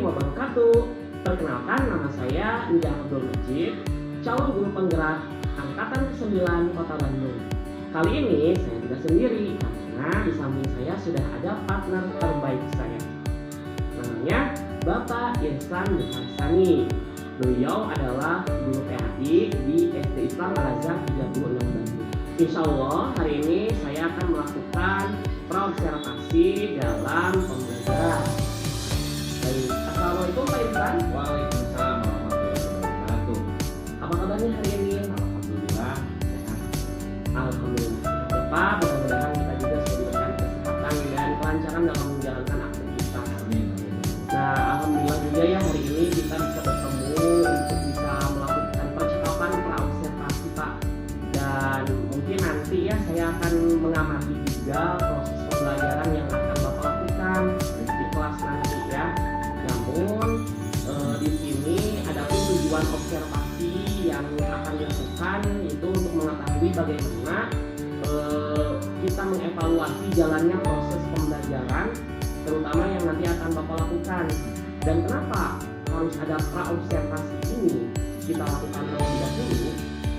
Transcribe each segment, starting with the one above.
wabarakatuh. Perkenalkan, nama saya Nida Abdul Majid, calon guru penggerak Angkatan ke-9 Kota Bandung. Kali ini saya tidak sendiri karena di samping saya sudah ada partner terbaik saya. Namanya Bapak Irsan Buharsani. Beliau adalah guru PAI di SD Islam Al-Azhar 36 Bandung. Insya Allah hari ini saya akan melakukan praobservasi dalam pembelajaran. Baik, Assalamualaikum Pak Irsan. Waalaikumsalam warahmatullahi wabarakatuh. Apa kabarnya hari ini? Alhamdulillah sehat. Alhamdulillah. Ya Pak, mudah-mudahan kita juga selalu diberikan kesehatan dan kelancaran dalam menjalankan aktivitas. Amin. Nah, alhamdulillah juga ya hari ini kita bisa bertemu untuk bisa melakukan percakapan praobservasi Pak. Dan mungkin nanti ya saya akan mengamati juga proses pembelajaran yang akan Bapak lakukan di kelas nanti ya. Namun di sini ada pun tujuan observasi yang akan dilakukan itu untuk mengetahui bagaimana kita mengevaluasi jalannya proses pembelajaran, terutama yang nanti akan Bapak lakukan. Dan kenapa harus ada praobservasi ini kita lakukan terlebih dahulu?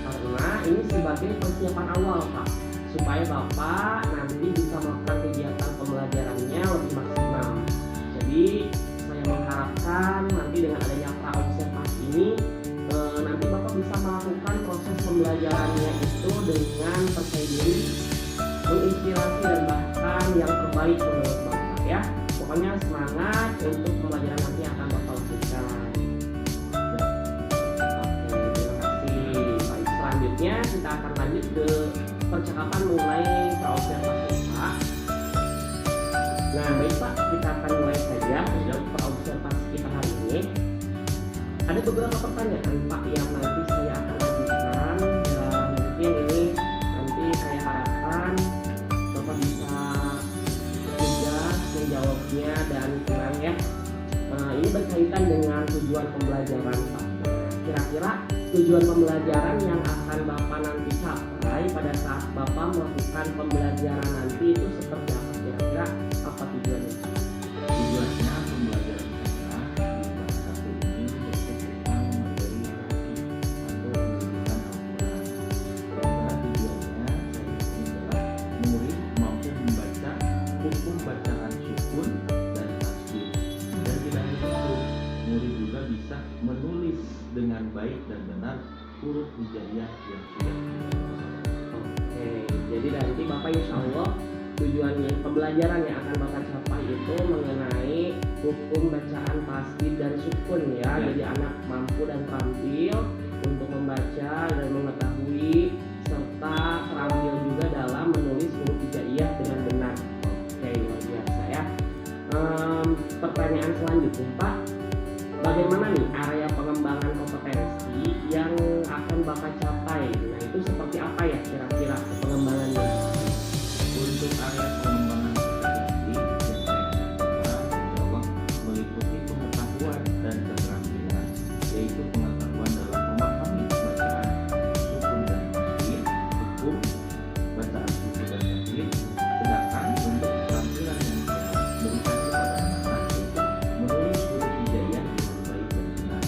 Karena ini sebagai persiapan awal Pak, supaya Bapak nanti bisa melakukan kegiatan pembelajarannya lebih maksimal. Jadi saya mengharapkan nanti dengan adanya praobservasi ini nanti Bapak bisa melakukan proses pembelajarannya itu dengan percaya diri, menginspirasi dan bahkan yang terbaik menurut Bapak ya. Pokoknya semangat untuk pembelajaran nanti yang akan Bapak lakukan. Oke, terima kasih Pak. Selanjutnya kita akan lanjut ke percakapan mengenai praobservasi Pak. Nah baik Pak, kita akan mulai saja untuk praobservasi kita hari ini. Ada beberapa pertanyaan Pak yang nanti saya akan ajukan, dan mungkin ini nanti saya harapkan Bapak bisa juga menjawabnya dan tenang ya. Ini berkaitan dengan tujuan pembelajaran Pak. Kira-kira tujuan pembelajaran yang akan Bapak nanti capai pada saat Bapak melakukan pembelajaran nanti itu seperti apa? Kira-kira apa tujuannya? Tujuannya pembelajaran kita di kelas 1 ini yaitu tentang materi arti atau pendidikan Al-Quran. Karena tujuannya adalah murid mampu membaca hukum bacaan sukun dan tasdid. Dan tidak hanya itu, murid juga bisa menulis dengan baik dan benar huruf hijaiyah yang sudah Oke, jadi nanti Bapak insya Allah tujuannya pembelajaran yang akan Bapak capai itu mengenai hukum bacaan tasdid dan sukun ya. Jadi anak mampu dan terampil untuk membaca dan mengetahui serta terampil juga dalam menulis huruf hijaiyah dengan benar. Oke, luar biasa ya. Pertanyaan selanjutnya Pak, bagaimana nih area pengembangan kompetensi yang akan Bapak capai? Nah itu seperti apa ya kira-kira pengembangannya? Untuk area pengembangan kompetensi yang saya katakan insya meliputi pengetahuan dan keterampilan, yaitu pengetahuan dalam memahami bacaan sukun dan tasdid, hukum bacaan sukun dan tasdid. Sedangkan untuk keterampilan yang saya berikan kepada anak-anak yaitu menulis huruf hijaiyah dengan baik dan benar.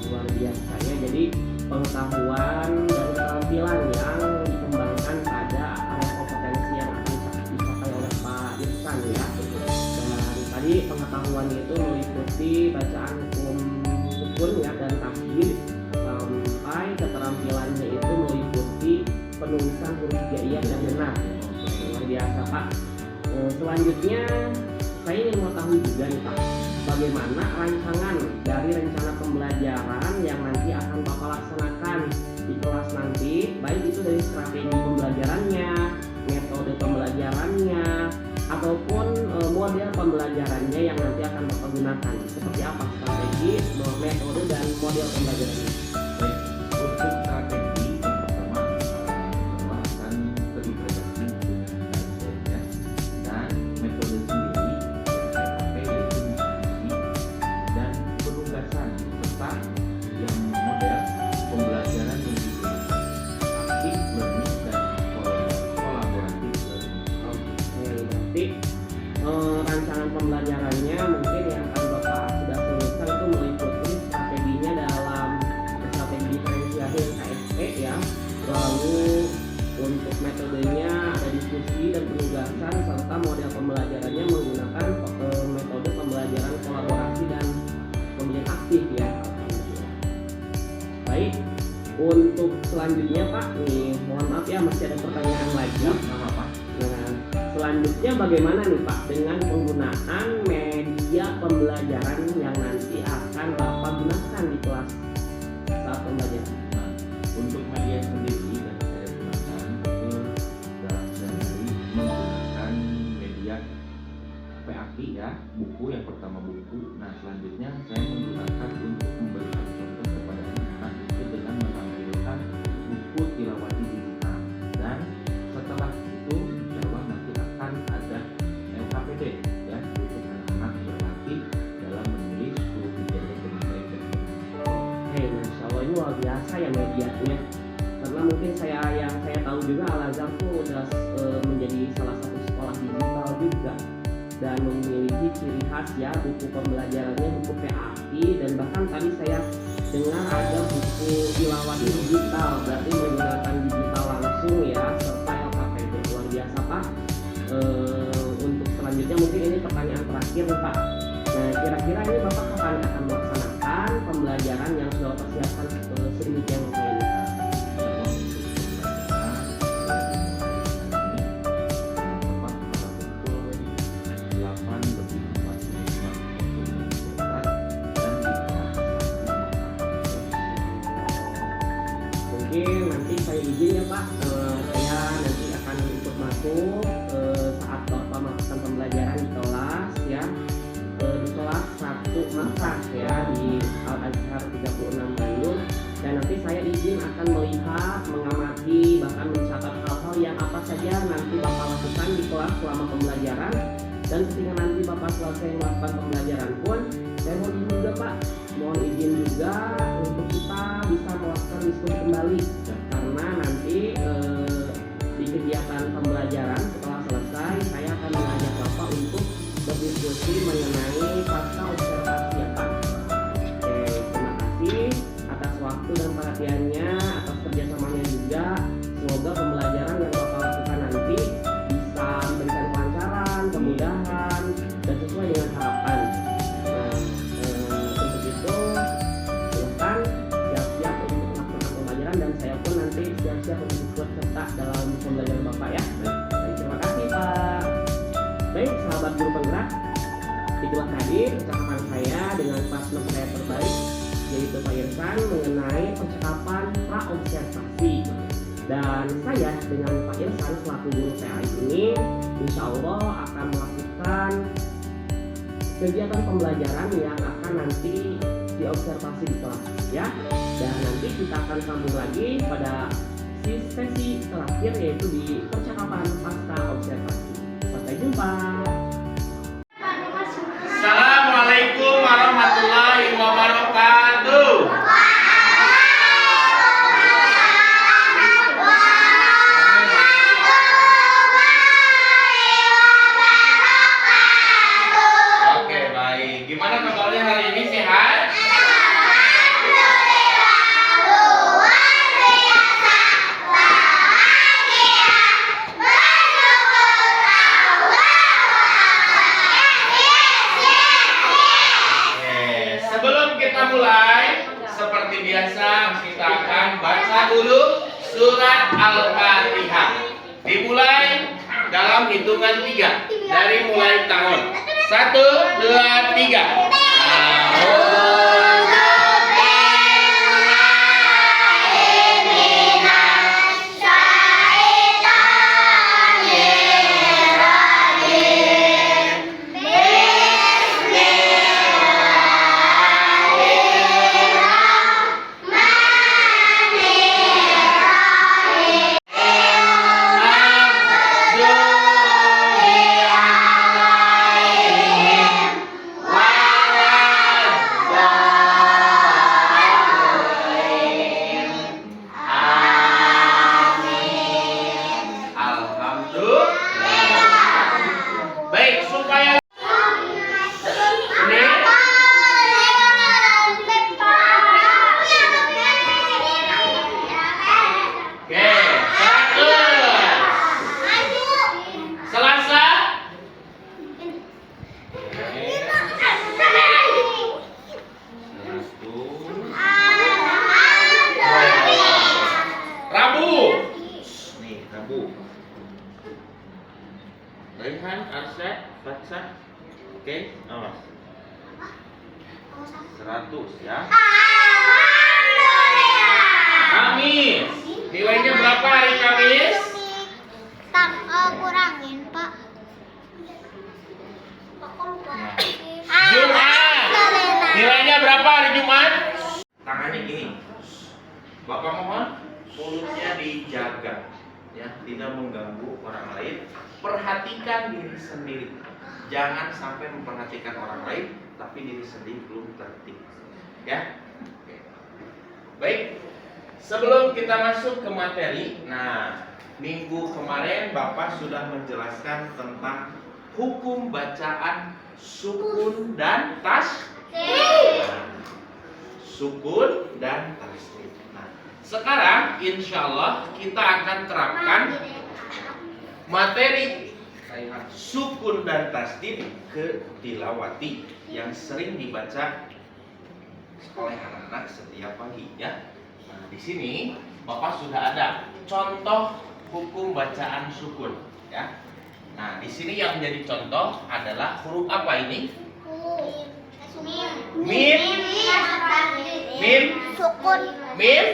Luar biasa ya. Jadi pengetahuan dan keterampilan yang dikembangkan pada area kompetensi yang akan dicapai oleh Pak Irsan ya. Dan tadi pengetahuannya itu meliputi bacaan hukum sukun ya dan tasdid, sampai keterampilannya itu meliputi penulisan huruf hijaiyah yang benar. Luar biasa Pak. Selanjutnya saya ingin mengetahui juga nih Pak, bagaimana rancangan dari rencana pembelajaran yang nanti akan Bapak laksanakan di kelas nanti, baik itu dari strategi pembelajarannya, metode pembelajarannya, ataupun model pembelajarannya yang nanti akan Bapak gunakan. Seperti apa strategi, metode, dan model pembelajarannya? Baik, untuk strategi yang pertama bahwa akan terintegrasi dengan kajiannya, dan metode sendiri yang saya pakai yaitu diskusi dan penugasan serta yang model pembelajaran yang diberikan aktif learning dan kolaboratif learning. Oke, berarti rancangan pembelajarannya mungkin yang akan Bapak Untuk selanjutnya Pak, nih mohon maaf ya masih ada pertanyaan lagi. Nggak apa-apa. Nah, selanjutnya bagaimana nih Pak dengan penggunaan media pembelajaran yang nanti akan Bapak gunakan di kelas saat pembelajaran? Nah, untuk media sendiri yang saya gunakan itu dari menggunakan media PAK ya, buku yang pertama buku. Nah, selanjutnya saya menggunakan untuk memberikan contoh kepada anak itu dengan menampilkan buku tilawati digital. Dan setelah itu insya Allah nanti akan ada LKPD ya, untuk anak-anak berlatih dalam menulis huruf hijaiyah dengan baik dan benar. Hei, Masya Allah ini luar biasa ya medianya. Karena mungkin yang saya tahu juga Al Azhar tuh udah menjadi salah satu sekolah digital juga dan memiliki ciri khas ya buku pembelajarannya buku PAI, dan bahkan tadi saya dengar ada buku tilawati digital, berarti menggunakan digital langsung ya, serta LKPD. Luar biasa Pak. Untuk selanjutnya mungkin ini pertanyaan terakhir nih Pak. Nah, kira-kira ini Bapak kapan akan melaksanakan pembelajaran yang sudah Bapak siapkan sedemikian rupa ini? Mungkin nanti saya izin ya Pak, saya nanti akan ikut masuk saat Bapak melakukan pembelajaran di kelas ya, di kelas 1 Makkah ya di Al Azhar 36 Bandung, dan nanti saya izin akan melihat, mengamati, bahkan mencatat hal-hal yang apa saja nanti Bapak lakukan di kelas selama pembelajaran. Dan ketika nanti Bapak selesai melakukan pembelajaran pun, saya mau izin juga Pak, mohon izin juga untuk kita bisa melakukan diskusi kembali, karena nanti di kegiatan pembelajaran setelah selesai saya akan mengajak Bapak untuk berdiskusi mengenai pasca observasi ya Pak. Oke, terima kasih atas waktu dan perhatiannya, atas kerjasamanya juga. Semoga pembelajaran yang Bapak lakukan nanti bisa memberikan kelancaran, kemudahan, dan sesuai dengan harapan. Untuk itu silahkan siap-siap untuk melakukan pembelajaran, dan saya pun nanti siap-siap untuk ikut serta dalam pembelajaran Bapak ya. Baik, terima kasih Pak. Baik, sahabat guru penggerak, itulah tadi percakapan saya dengan partner saya terbaik, yaitu Pak Irsan, mengenai percakapan praobservasi. Dan saya dengan Pak Irsan selaku guru PAI ini insya Allah akan melakukan kegiatan pembelajaran yang akan nanti diobservasi di kelas ya. Dan nanti kita akan sambung lagi pada sesi terakhir, yaitu di percakapan pasca observasi. Sampai jumpa. Assalamualaikum warahmatullahi wabarakatuh. Oke, baik. Gimana kabarnya hari ini, sehat? Sebelum kita mulai, seperti biasa kita akan baca dulu surat Al-Fatihah. Dimulai dalam hitungan 3 dari mulai tahun. 1, 2, 3. Wa 100 ya. Alhamdulillah. Kamis. Nilainya berapa hari Kamis? Kurangin, Pak. Jumat. Nilainya berapa hari Jumat? Tangannya gini. Bapak mohon mulutnya dijaga, ya, tidak mengganggu orang lain. Perhatikan diri sendiri. Jangan sampai memperhatikan orang lain, tapi diri sendiri belum tertib. Ya. Oke. Baik. Sebelum kita masuk ke materi, nah, minggu kemarin Bapak sudah menjelaskan tentang hukum bacaan sukun dan tasdid. Sukun dan tasdid. Nah, sekarang insya Allah kita akan terapkan materi sukun dan tasdid ke tilawati yang sering dibaca oleh anak-anak setiap pagi, ya. Nah, di sini Bapak sudah ada contoh hukum bacaan sukun, ya. Nah, di sini yang menjadi contoh adalah huruf apa ini? Mim. Mim. Sukun. Mim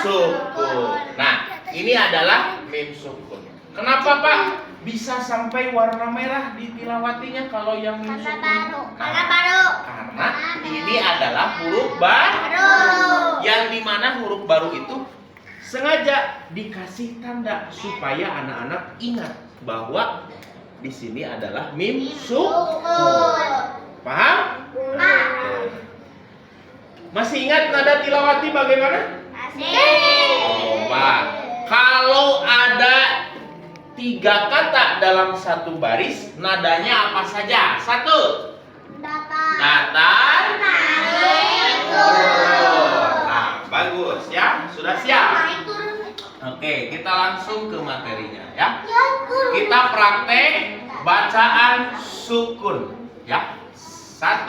sukun. Nah, ini adalah mim sukun. Kenapa Pak bisa sampai warna merah di tilawatinya kalau yang mim sukun? Karena ini adalah huruf baru. Yang dimana huruf baru itu sengaja dikasih tanda supaya anak-anak ingat bahwa di sini adalah mim sukun. Paham? Masih ingat nada tilawati bagaimana? Coba. Kalau ada 3 kata dalam satu baris, nadanya apa saja? 1. Datar. Nah, bagus ya. Sudah siap? Oke, kita langsung ke materinya ya. Kita praktek bacaan sukun ya. 1,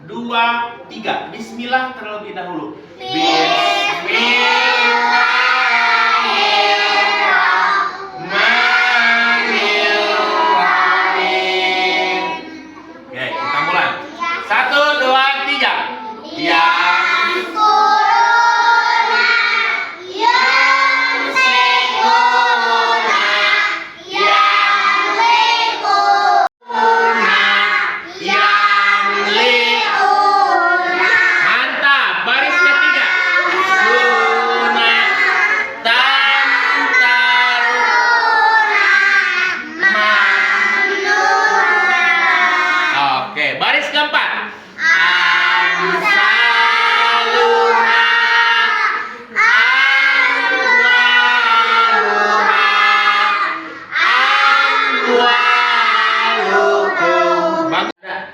2, 3. Bismillah terlebih dahulu. Bismillahirrahmanirrahim. Oke, kita mulai. 1, 2, 3.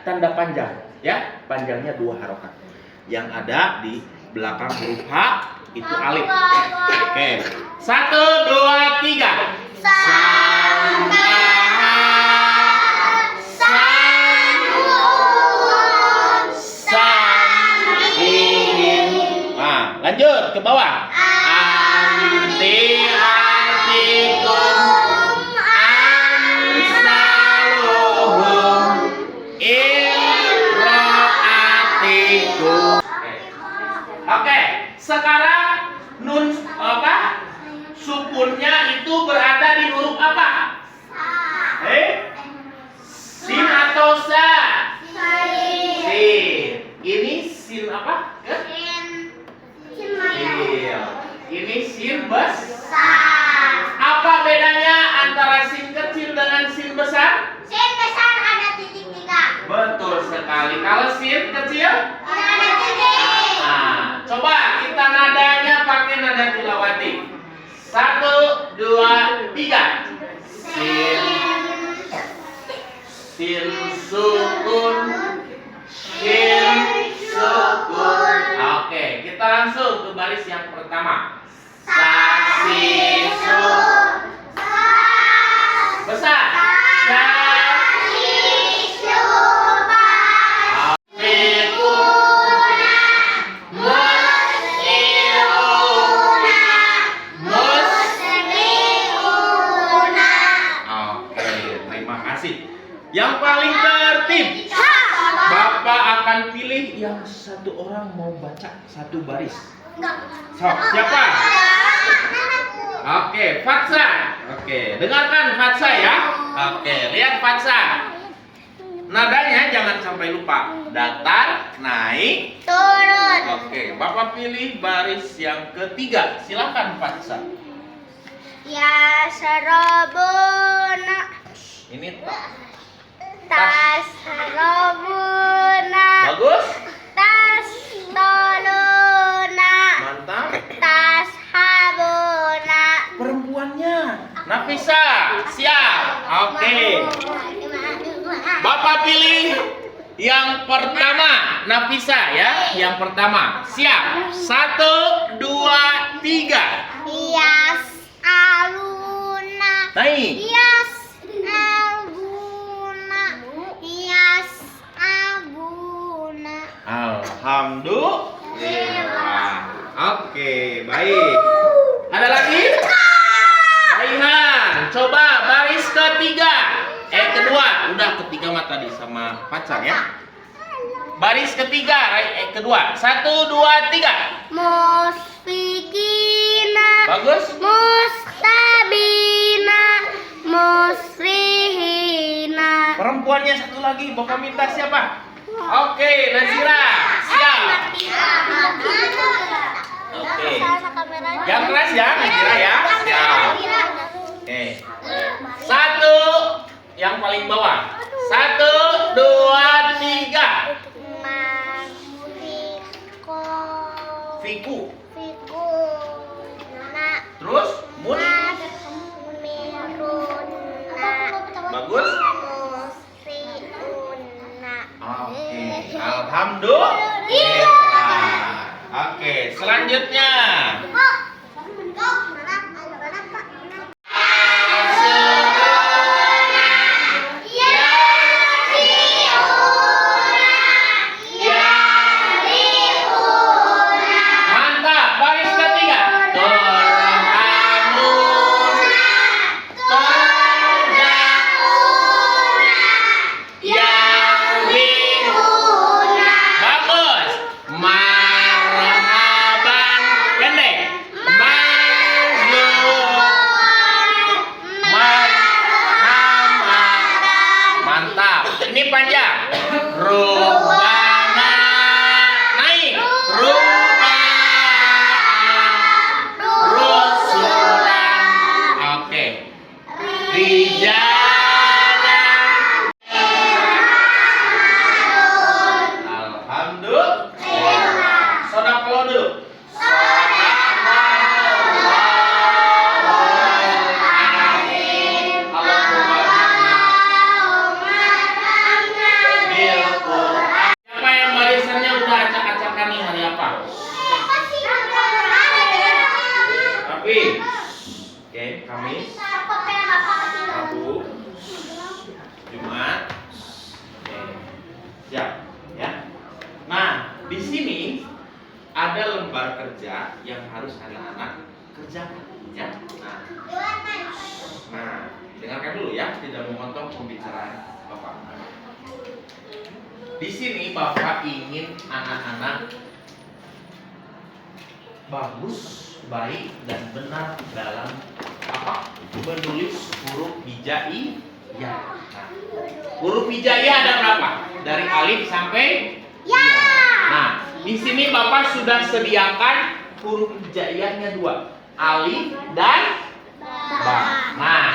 Tanda panjang ya, panjangnya 2 harokat. Yang ada di belakang huruf H itu alif. Oke, 1, 2, 3. Nah, lanjut ke bawah. Oke, sekarang nun apa? Sukunnya itu berada di huruf apa? Sin atau sa? Sin. Ini sin apa? Sin. Ini sin besar. Apa bedanya antara sin kecil dengan sin besar? Sin besar ada titik 3. Betul sekali. Kalau sin kecil? Ada titik. Nah, coba kita nadanya pakai nada tilawati. 1, 2, 3. Sin. Sin sukun. Sin sukun. Oke, kita langsung ke baris yang pertama. Si su. Besar. Yang paling tertib, Bapak akan silakan pilih yang satu orang mau baca satu baris. So, siapa? Oke, Fatsa. Oke, dengarkan Fatsa ya. Oke, lihat Fatsa. Nadanya jangan sampai lupa. Datar, naik, Turun. oke. Bapak pilih baris yang ketiga. Silakan Fatsa. Ya serobuna. Ini Tas serobuna. bagus. Tas toluna. Mantap. Tas habuna. Perempuannya Nafisa. Siap. Oke. Bapak pilih yang pertama, Nafisa ya. Yang pertama, siap. 1, 2, 3. Hias aluna. Naik. Hias aguna. Hias aguna. Alhamdulillah. Oke, baik. Ada lagi? Raihan, coba baris ketiga. Kedua. Udah ketiga mah tadi sama pacar ya. Baris ketiga, kedua. 1, 2, 3. Musfikina. Bagus. Mustabina. Musrihina. Perempuannya satu lagi, Bapak minta siapa? Oke, Nazira. Siap. Oke. Yang keras ya, Nazira ya. Siap. Oke. 1, yang paling bawah. 1, 2, 3. Fiku. Terus mun. Bagus. Oke. Alhamdulillah. Oke, selanjutnya. Mantap, baris ketiga. Bagus. Marhaban. Pendek. Mantap. Ini panjang. Rubana. Naik. Rubana. Rusulan. Oke. Rijalan. Alhamdulillah. Sodaqallah dulu. Siapa yang barisannya udah acak-acakan nih hari apa? Tapi, oke, Kamis, Rabu, Jumat, oke, siap, ya. Nah, di sini ada lembar kerja yang harus anak-anak kerjakan, ya. Nah, dengarkan dulu ya, tidak memotong pembicaraan Bapak. Di sini Bapak ingin anak-anak bagus, baik dan benar dalam apa? Menulis huruf hijaiyah. Nah, huruf hijaiyah ada berapa? Dari alif sampai ya. Nah, di sini Bapak sudah sediakan huruf hijaiyahnya 2, alif dan ba. Nah,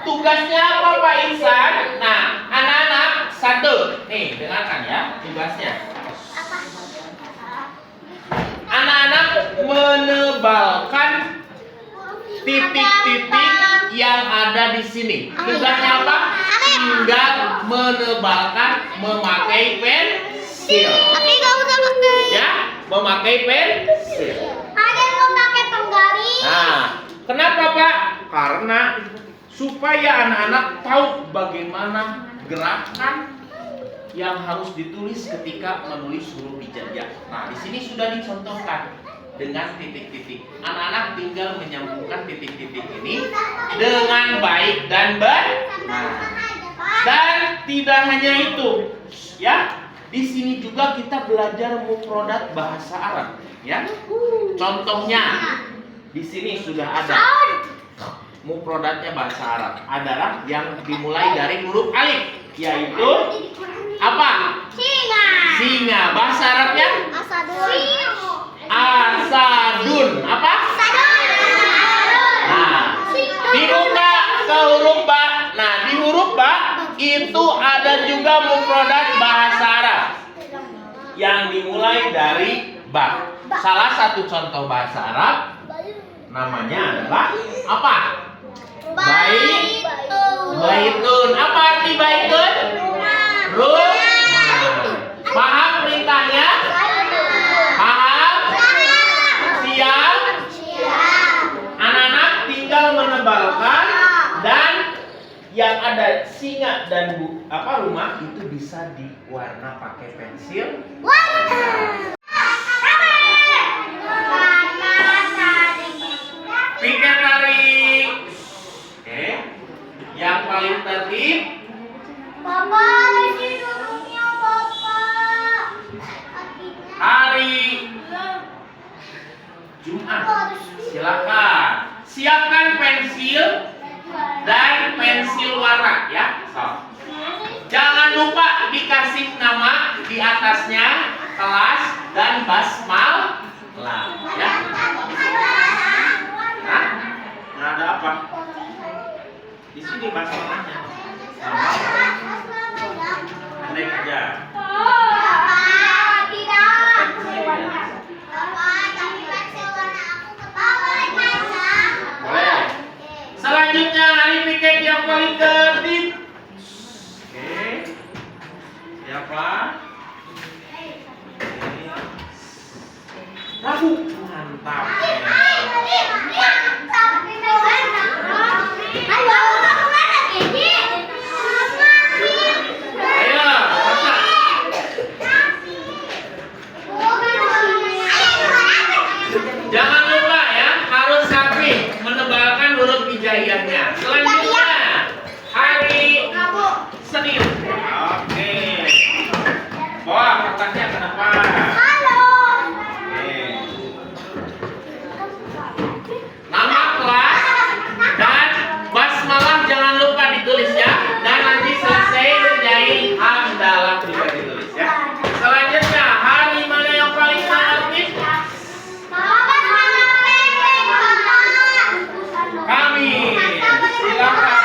tugasnya apa Pak Ihsan? Nah, anak-anak satu. Nih, dengarkan ya tugasnya. Anak-anak menebalkan titik-titik yang ada di sini. Tugasnya apa? Tinggal menebalkan memakai pensil. Tapi nggak usah pakai. Ya, memakai pensil. Ada yang mau pakai penggaris. Nah, kenapa Pak? Karena supaya anak-anak tahu bagaimana gerakan yang harus ditulis ketika menulis huruf hijaiyah. Nah, di sini sudah dicontohkan dengan titik-titik. Anak-anak tinggal menyambungkan titik-titik ini dengan baik dan benar. Dan tidak hanya itu, ya. di sini juga kita belajar mufradat bahasa Arab, ya. Contohnya di sini sudah ada mufradatnya bahasa Arab adalah yang dimulai dari huruf alif, yaitu apa? Singa. Bahasa Arabnya asadun. Apa? Nah, dibuka ke huruf ba. Nah, di huruf ba itu ada juga mufradat bahasa Arab yang dimulai dari ba. Salah satu contoh bahasa Arab namanya adalah apa? Baitun. Apa arti baitun? Rumah. Paham perintahnya? Paham? Siap? Anak-anak tinggal menebalkan, dan yang ada singa dan rumah itu bisa diwarna pakai pensil. Pikir tarik. Oke. Yang paling tertib. Hari Jumat. Silakan. Siapkan pensil dan pensil warna, ya. So. Jangan lupa dikasih nama di atasnya, kelas dan basmalah, ya. Nah, ada apa? Di sini basmalahnya. Pendek aja. Boleh. Selanjutnya hari piket yang paling tertib. Oke. Siapa? Rabu. Mantap. Ayo, Sasa. Jangan lupa ya, harus rapi menebalkan huruf hijaiyahnya. Selanjutnya hari Senin. Oke. Bawa kertasnya ke depan. Oke. Nama kelas dan basmalah jangan lupa ditulis ya. Dan nanti selesai kerjain hamdalah juga ditulis ya. Selanjutnya hari mana yang paling aktif? Kami. Silakan.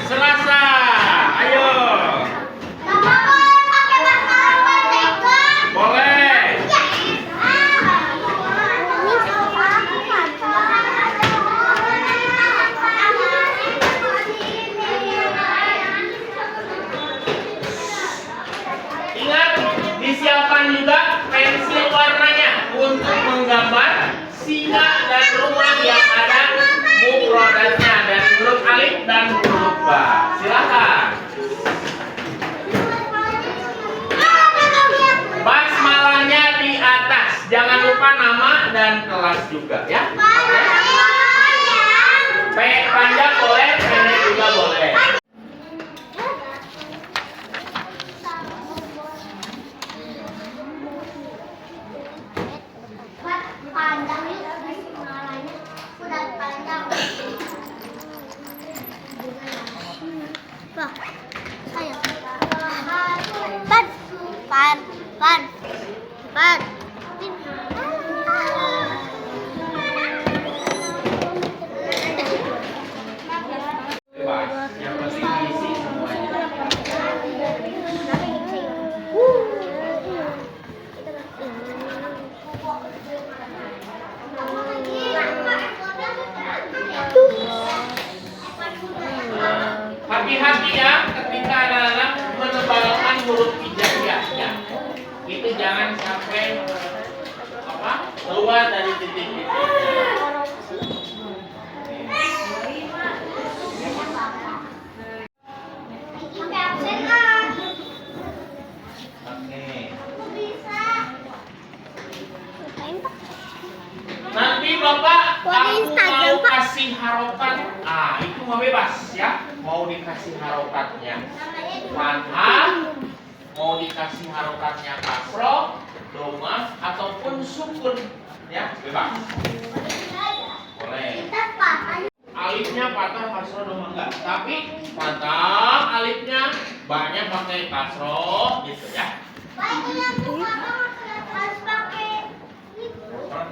Selasa. Ayo. Boleh. Ingat, disiapkan juga pensil warnanya untuk menggambar singa dan rumah yang ada mufradatnya dan huruf alif dan huruf ba. Silakan. Basmalahnya di atas. Jangan lupa nama dan kelas juga ya. P panjang boleh, pendek juga boleh. Pan. Bebas. Yang penting diisi semuanya. Hati-hati ya ketika anak-anak menebalkan huruf hijaiyahnya. Itu jangan sampai dikasih harokat, itu mah bebas ya. Mau dikasih harokatnya fathah, mau dikasih harokatnya kasroh, domah ataupun sukun ya, bebas. Boleh. Alifnya patah, kasroh, domah enggak. Tapi patah alifnya banyak pakai kasroh gitu ya.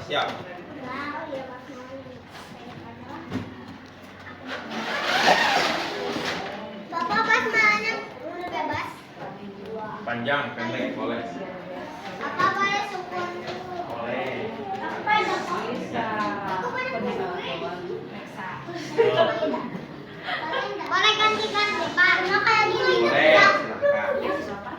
Siap. Bapak pas mana udah bebas? Panjang, pendek, boleh. Apa boleh sukun? Boleh. Aku boleh ganti-ganti Pak, nggak kayak gini. Boleh, silakan.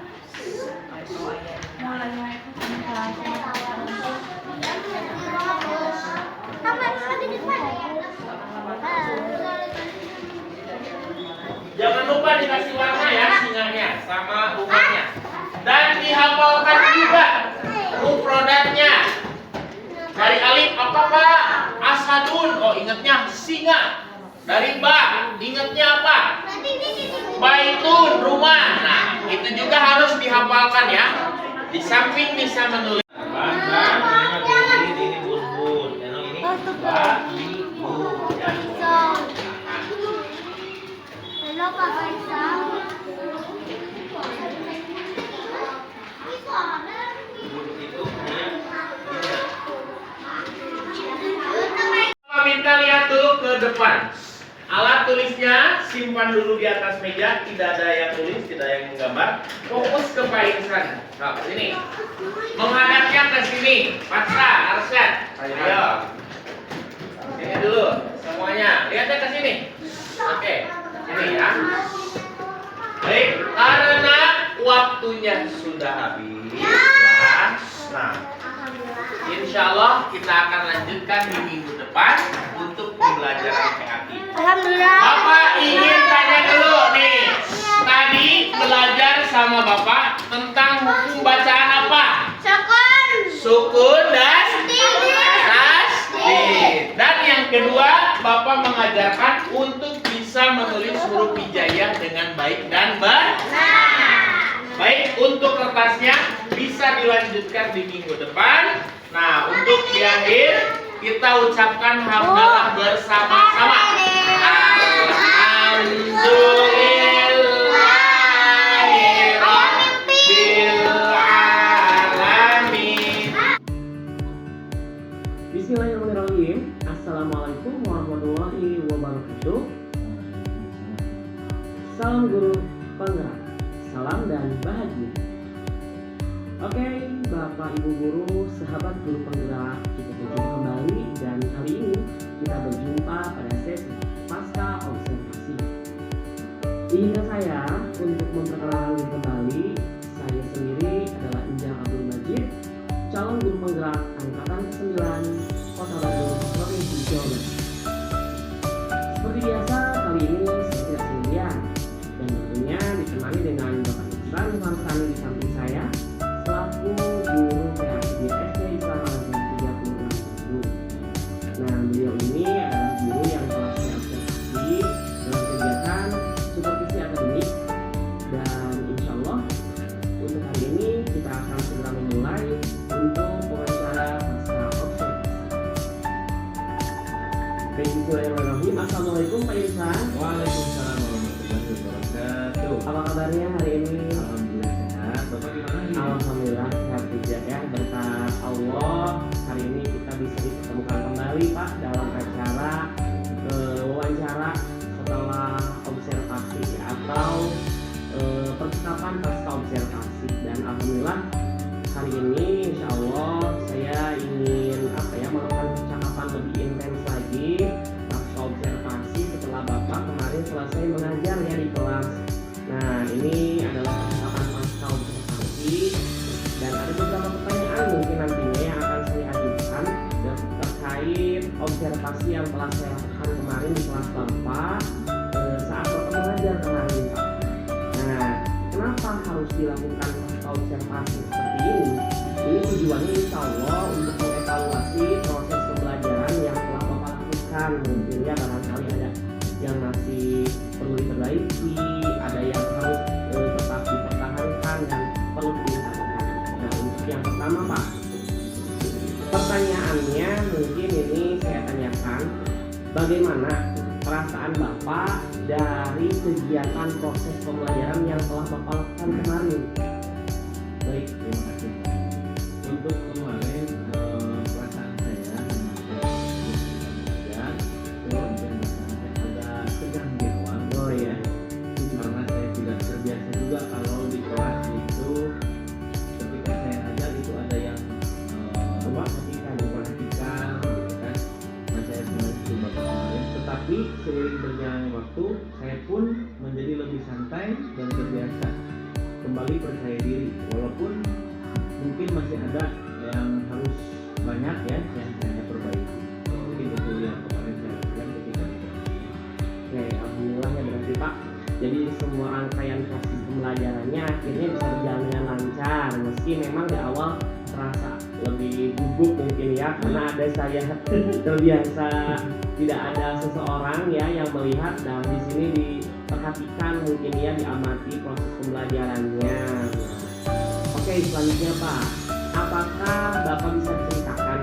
Jangan lupa dikasih warna ya singanya sama rumahnya. Dan dihafalkan juga mufradatnya. Dari alif apa Pak? Asadun. Oh ingatnya singa. Dari ba ingatnya apa? Baitun, rumah. Nah itu juga harus dihafalkan ya. Di samping bisa menulis. Ini bun. Ini ba, ibu. Halo Pak Faisal. Minta lihat dulu ke depan. Alat tulisnya simpan dulu di atas meja, tidak ada yang tulis, tidak yang menggambar. Fokus ke Pak Insan. Nah, sini. Menghadapnya ke sini. Patra, Arsyad. Ayo. Sini dulu semuanya. Lihatnya ke sini. Oke. Ini ya. Baik, karena waktunya sudah habis ya. Nah, insya Allah kita akan lanjutkan di minggu depan untuk pembelajaran PAT. Alhamdulillah. Bapak ingin tanya dulu nih. Tadi belajar sama Bapak tentang hukum bacaan apa? Sukun. Sukun dan tasdid. Dan yang kedua, Bapak mengajarkan untuk bisa menulis huruf hijaiyah dengan baik dan benar. Baik, untuk kertasnya bisa dilanjutkan di minggu depan. Nah, untuk di akhir kita ucapkan hamdalah bersama-sama. Alhamdulillahirrahmanirrahim. Bismillahirrahmanirrahim. Assalamualaikum warahmatullahi wabarakatuh. Salam guru penggerak, salam dan bahagia. Oke, Bapak Ibu guru, sahabat guru penggerak, kita berjumpa kembali dan kali ini kita berjumpa pada sesi pasca observasi. Izinkan saya untuk memperkenalkan diri kembali. Saya sendiri adalah Injang Abdul Majid, calon guru penggerak angkatan 9 Kota Bandung, Provinsi Jawa Barat. Seperti biasa, kali ini saya tidak sendirian dan tentunya ditemani dengan Bapak Isran Farsani di samping saya selaku guru PAT di SD Islam Al-Azhar 36. Nah, beliau ini adalah guru yang telah saya observasi dalam kegiatan supervisi akademik, dan insya Allah untuk hari ini kita akan segera memulai untuk wawancara pasca observasi. Bismillahirrahmanirrahim. Assalamualaikum Pak Irsan. Waalaikumsalam warahmatullahi wabarakatuh. Apa kabarnya hari ini? Alhamdulillah sehat. Bapak gimana nih? Alhamdulillah sehat juga ya, berkat Allah. Hari ini kita bisa dipertemukan kembali Pak dalam acara wawancara setelah observasi atau percakapan pasca observasi. Dan alhamdulillah hari ini insya Allah saya ingin melakukan percakapan lebih intens lagi pasca observasi setelah Bapak kemarin selesai mengajar ya di kelas. Nah, ini adalah percakapan pasca observasi dan ada beberapa pertanyaan mungkin nantinya yang akan saya ajukan terkait observasi yang telah saya lakukan kemarin di kelas Bapak saat Bapak mengajar kemarin Pak. Nah, kenapa harus dilakukan pasca observasi seperti ini? Ini tujuannya insya Allah untuk mengevaluasi proses pembelajaran yang telah Bapak lakukan perbaikan, mungkin ya barangkali ada yang masih perlu diperbaiki, ada yang harus tetap dipertahankan dan perlu ditingkatkan. Nah, untuk yang pertama Pak, pertanyaannya mungkin ini saya tanyakan, bagaimana perasaan Bapak dari kegiatan proses pembelajaran yang telah Bapak lakukan kemarin? Baik, terima kasih. Untuk kemarin perasaan saya agak tegang di awal. Oh ya, Karena saya tidak terbiasa juga kalau di kelas itu ketika saya ajar itu ada yang memperhatikan gitu kan. Nah, saya sebenarnya coba kemarin, tetapi seiring berjalannya waktu saya pun menjadi lebih santai dan terbiasa kembali percaya diri, walaupun mungkin masih ada yang harus banyak ya yang saya perbaiki. Mungkin itu yang kemarin saya lakukan ketika itu. oke, alhamdulillah ya berarti Pak. Jadi semua rangkaian proses pembelajarannya akhirnya bisa berjalan dengan lancar, meski memang di awal terasa lebih gugup mungkin ya, karena ada saya terbiasa tidak ada seseorang ya yang melihat, dan di sini diperhatikan mungkin ya, diamati proses pembelajarannya. Oke, selanjutnya Pak, apakah Bapak bisa ceritakan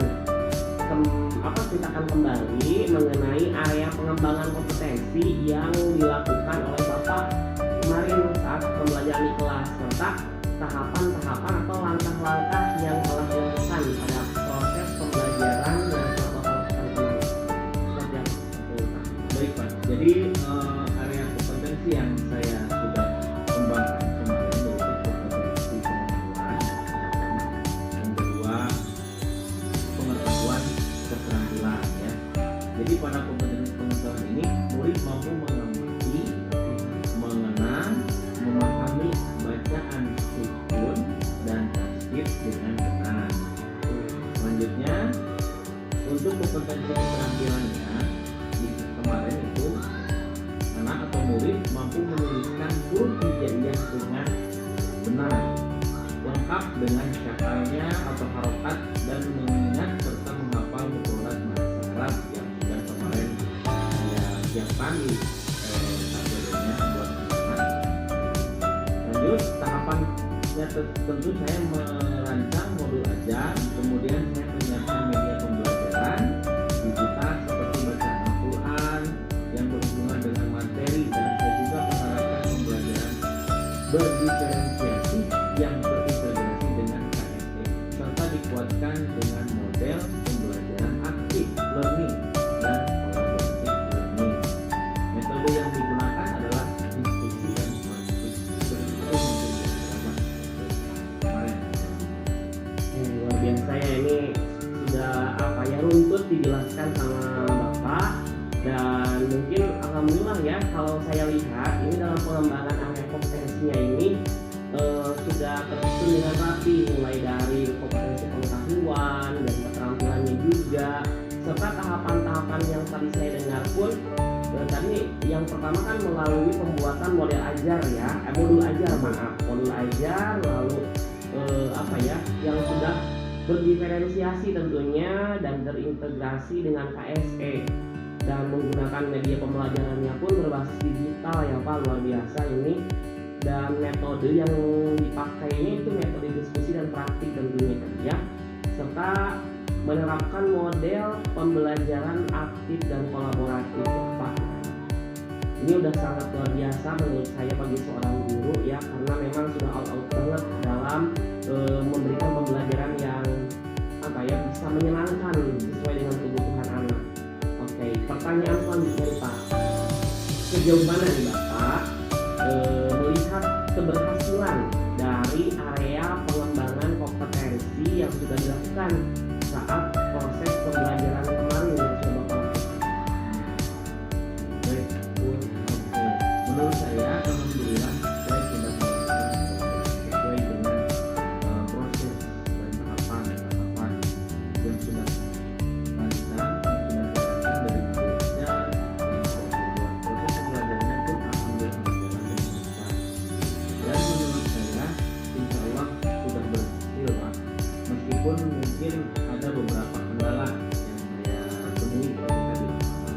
ceritakan kembali mengenai area pengembangan kompetensi yang dilakukan oleh Bapak kemarin saat pembelajaran di kelas, serta tahapan-tahapan atau langkah-langkah yang telah dilakukan pada proses pembelajaran yang telah Bapak lakukan kemarin? Seperti apa? Baik Pak, jadi area kompetensi yang saya sudah kembangkan kemarin yaitu kompetensi pengetahuan, yang kedua pengetahuan keterampilan ya. Jadi pada kompetensi pengetahuan ini murid mampu mengamati, mengenang, memahami bacaan sukun dan tasdid dengan benar. Selanjutnya untuk kompetensi keterampilannya kemarin itu anak atau murid mampu menuliskan huruf hijaiyah dengan benar, lengkap dengan syakalnya atau harokat, dan mengingat serta menghafal mufradat bahasa Arab yang sudah kemarin saya siapkan di tabelnya buat anak. Lanjut tahapannya, tentu saya merancang modul ajar, kemudian saya menyiapkan media pembelajaran digital seperti bacaan Al-Quran yang berhubungan dengan materi, dan saya juga menerapkan pembelajaran berdiferensiasi yang terintegrasi dengan KSE, serta dikuatkan dengan model pembelajaran aktif learning dan collaborative learning. Metode yang digunakan adalah diskusi dan konflik. Kemarin Luar biasa ya, ini sudah runtut dijelaskan sama Bapak, dan mungkin alhamdulillah ya kalau saya lihat ini dalam pengembangan area kompetensinya ini sudah tersusun dengan rapi, mulai dari kompetensi pengetahuan dan keterampilannya juga, serta tahapan-tahapan yang tadi saya dengar pun tadi yang pertama kan melalui pembuatan model ajar ya, modul ajar, lalu yang sudah berdiferensiasi tentunya dan terintegrasi dengan KSE, dan menggunakan media pembelajarannya pun berbasis digital ya Pak, luar biasa ini. Dan metode yang dipakainya itu metode diskusi dan praktik tentunya kan ya, serta menerapkan model pembelajaran aktif dan kolaboratif ya Pak. Ini udah sangat luar biasa menurut saya bagi seorang guru ya, karena memang sudah all out banget dalam memberikan pembelajaran yang bisa menyenangkan sesuai dengan kebutuhan anak. Oke, pertanyaan selanjutnya nih Pak, sejauh mana nih Bapak melihat keberhasilan dari area pengembangan kompetensi yang sudah dilakukan saat proses pembelajaran kemarin yang sudah Bapak lakukan? baik, menurut saya alhamdulillah saya sudah melakukan sesuai dengan proses dan tahapan yang sudah lancar, yang sudah dilakukan dari muridnya, proses pembelajarannya pun alhamdulillah berjalan dengan lancar. Dan menurut saya insya Allah sudah berhasil Pak, meskipun mungkin ada beberapa kendala yang saya temui ketika di lapangan.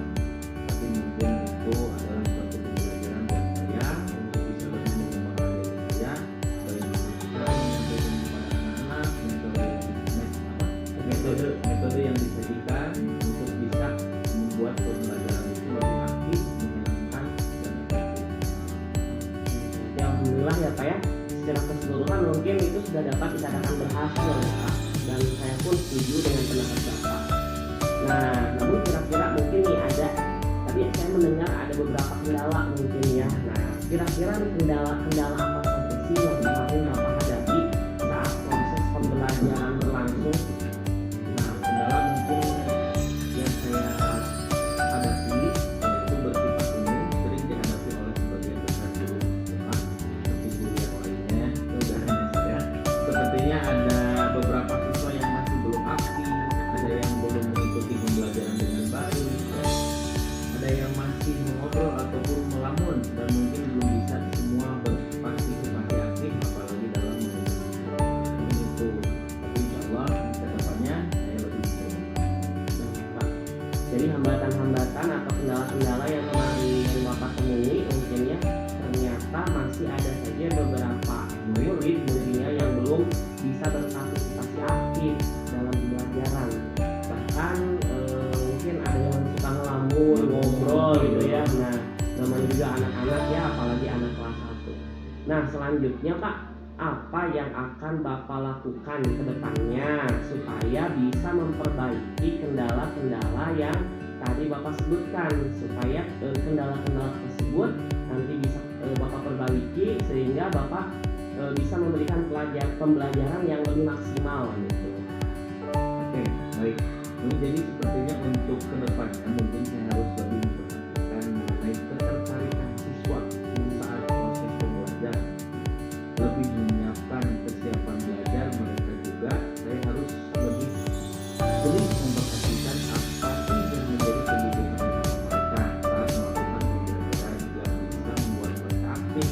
secara keseluruhan mungkin itu sudah dapat dikatakan berhasil ya Pak, dan saya pun setuju dengan pendapat Bapak. Nah, namun kira-kira mungkin nih ada, tadi saya mendengar ada beberapa kendala mungkin ya. Nah, kira-kira nih kendala-kendala apa saja sih yang kemarin Bapak hadapi saat proses pembelajaran berlangsung? Nah, kendala mungkin yang saya hadapi yaitu bersifat umum, sering dihadapi oleh sebagian besar guru SMA seperti guru yang lainnya. Ya. Sepertinya ada beberapa siswa yang masih belum aktif, ada yang belum mengikuti pembelajaran dengan baik, ya. Ada yang masih mengobrol ataupun melamun dan mungkin belum bisa semua berpartisipasi aktif apalagi dalam itu. Tapi insya Allah ke depannya saya lebih bisa. Pak, jadi hambatan-hambatan atau kendala-kendala yang kemarin Bapak temui mungkin ya, ternyata masih ada saja beberapa murid-muridnya yang belum bisa berpartisipasi aktif dalam pembelajaran. Bahkan mungkin ada yang suka ngelamun, ngobrol gitu ya. Nah, namanya juga anak-anak ya, apalagi anak kelas 1. Nah, selanjutnya Pak, apa yang akan Bapak lakukan ke depannya supaya bisa memperbaiki kendala-kendala yang tadi Bapak sebutkan, supaya kendala-kendala tersebut nanti bisa Bapak perbaiki sehingga Bapak bisa memberikan pembelajaran yang lebih maksimal gitu. Oke, baik. Ini jadi sepertinya untuk kedepannya mungkin saya harus lebih memperhatikan mengenai ketertarikan siswa saat proses pembelajaran, lebih menyiapkan kesiapan belajar mereka juga. Saya harus lebih sering memperhatikan apa sih yang menjadi kebutuhan mereka saat melakukan pembelajaran yang bisa membuat mereka aktif.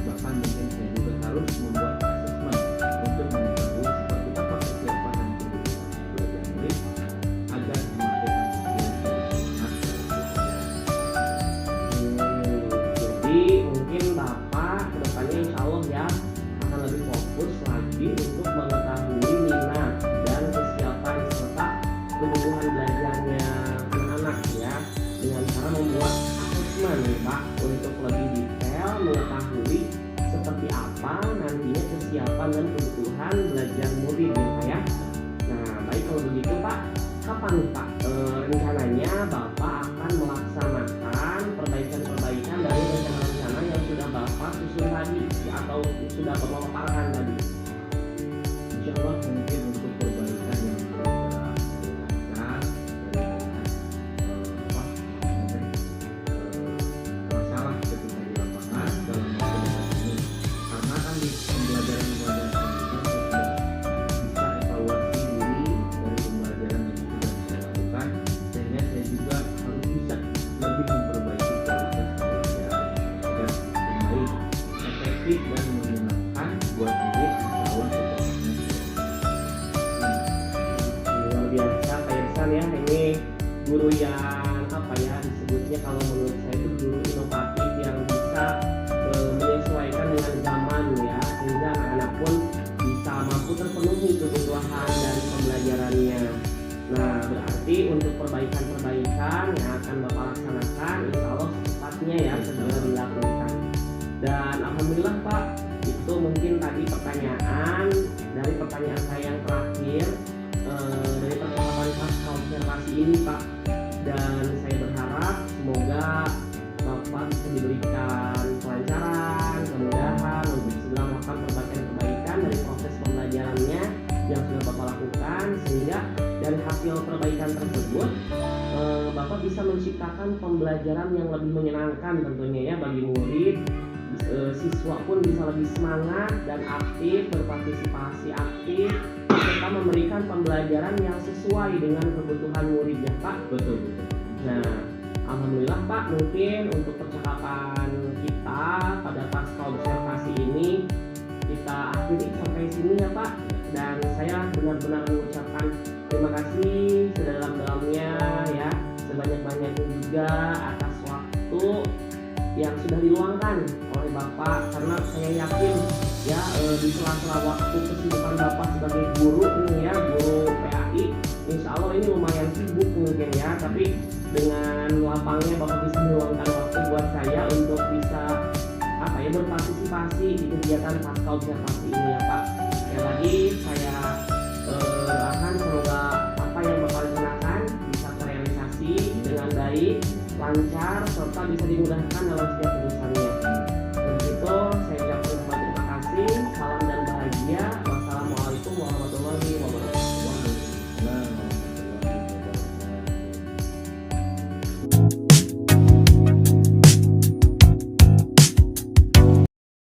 Bahkan mungkin saya juga harus membuat asesmen untuk mengetahui seperti apa kesiapan dan kebutuhan belajar murid agar semakin antusias dan semangat dalam belajar. Jadi mungkin Bapak kedepannya insya Allah ya akan lebih fokus lagi untuk mengetahui minat dan kesiapan serta kebutuhan belajarnya anak-anak ya, dengan cara membuat asesmen nih Pak untuk lebih detail mengetahui seperti apa nantinya kesiapan dan kebutuhan belajar murid ya Pak ya. Nah, baik kalau begitu Pak, kapan nih Pak rencananya Bapak akan melaksanakan perbaikan-perbaikan dari rencana-rencana yang sudah Bapak susun tadi ya, atau sudah Bapak paparkan tadi? Insya Allah mungkin untuk perbaikan yang sudah saya lakukan dari masalah ketika di lapangan dalam waktu dekat ini, karena kan di pembelajaran selanjutnya saya sudah bisa evaluasi diri dari pembelajaran yang sudah saya lakukan, sehingga saya juga harus bisa lebih memperbaiki kualitas pembelajaran agar lebih baik, efektif dan menyenangkan buat murid. Insya Allah kedepannya. Luar biasa Pak Irsan ya, ini guru yang apa ya disebutnya, kalau menurut saya itu guru inovatif yang bisa menyesuaikan dengan zaman ya, sehingga anak-anak pun bisa mampu terpenuhi kebutuhan dari pembelajarannya. Nah, berarti untuk perbaikan-perbaikan yang akan Bapak laksanakan insya Allah secepatnya ya segera dilakukan. Dan alhamdulillah Pak, itu mungkin tadi pertanyaan saya yang terakhir dari percakapan pasca observasi ini Pak. Dan saya berharap semoga Bapak bisa diberikan kelancaran, kemudahan untuk segera melakukan perbaikan-perbaikan dari proses pembelajarannya yang sudah Bapak lakukan, sehingga dari hasil perbaikan tersebut Bapak bisa menciptakan pembelajaran yang lebih menyenangkan tentunya ya bagi murid. Siswa pun bisa lebih semangat dan aktif, berpartisipasi aktif, serta memberikan pembelajaran yang sesuai dengan kebutuhan muridnya Pak. Betul. Nah, alhamdulillah Pak, mungkin untuk percakapan kita pada pasca observasi ini kita akhiri sampai sini ya Pak. Dan saya benar-benar mengucapkan terima kasih sedalam-dalamnya ya, sebanyak-banyaknya juga atas waktu yang sudah diluangkan oleh Bapak, karena saya yakin ya di sela-sela waktu kesibukan Bapak sebagai guru nih ya, guru PAI, insya Allah ini lumayan sibuk mungkin ya, tapi dengan lapangnya Bapak bisa meluangkan waktu buat saya untuk bisa apa saya berpartisipasi di kegiatan pasca observasi ini ya Pak. Sekali lagi saya akan semoga apa yang Bapak rencanakan bisa terrealisasi dengan baik, lancar, serta bisa dimudahkan dalam setiap